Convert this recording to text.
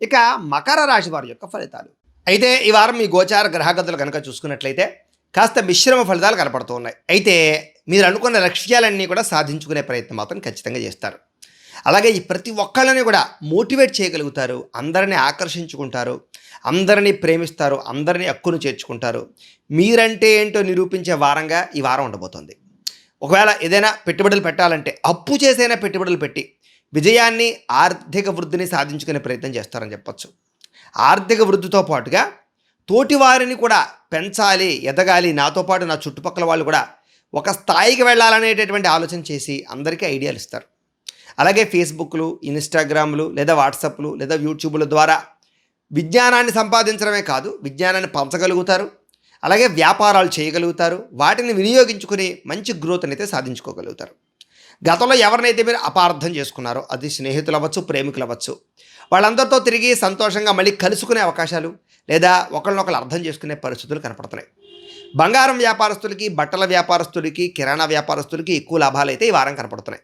ఇక మకర రాశి వారి యొక్క ఫలితాలు. అయితే ఈ వారం మీ గోచార గ్రహగతులు కనుక చూసుకున్నట్లయితే కాస్త మిశ్రమ ఫలితాలు కనపడుతూ ఉన్నాయి. అయితే మీరు అనుకున్న లక్ష్యాలన్నీ కూడా సాధించుకునే ప్రయత్నం మాత్రం ఖచ్చితంగా చేస్తారు. అలాగే ఈ ప్రతి ఒక్కళ్ళని కూడా మోటివేట్ చేయగలుగుతారు. అందరిని ఆకర్షించుకుంటారు. అందరినీ ప్రేమిస్తారు. అందరినీ హక్కును చేర్చుకుంటారు. మీరంటే ఏంటో నిరూపించే వారంగా ఈ వారం ఉండబోతోంది. ఒకవేళ ఏదైనా పెట్టుబడులు పెట్టాలంటే అప్పు చేసైనా పెట్టుబడులు పెట్టి విజయాన్ని, ఆర్థిక వృద్ధిని సాధించుకునే ప్రయత్నం చేస్తారని చెప్పొచ్చు. ఆర్థిక వృద్ధితో పాటుగా తోటి వారిని కూడా పెంచాలి, ఎదగాలి, నాతో పాటు నా చుట్టుపక్కల వాళ్ళు కూడా ఒక స్థాయికి వెళ్ళాలనేటటువంటి ఆలోచన చేసి అందరికీ ఐడియాలు ఇస్తారు. అలాగే ఫేస్బుక్లు, ఇన్స్టాగ్రామ్లు లేదా వాట్సాప్లు లేదా యూట్యూబ్ల ద్వారా విజ్ఞానాన్ని సంపాదించడమే కాదు, విజ్ఞానాన్ని పంచగలుగుతారు. అలాగే వ్యాపారాలు చేయగలుగుతారు. వాటిని వినియోగించుకుని మంచి గ్రోత్ అయితే సాధించుకోగలుగుతారు. గతంలో ఎవరినైతే మీరు అపార్థం చేసుకున్నారో, అది స్నేహితులు అవ్వచ్చు, ప్రేమికులు అవ్వచ్చు, వాళ్ళందరితో తిరిగి సంతోషంగా మళ్ళీ కలుసుకునే అవకాశాలు లేదా ఒకరినొకరు అర్థం చేసుకునే పరిస్థితులు కనపడుతున్నాయి. బంగారం వ్యాపారస్తులకి, బట్టల వ్యాపారస్తులకి, కిరాణా వ్యాపారస్తులకి ఎక్కువ లాభాలు అయితే ఈ వారం కనపడుతున్నాయి.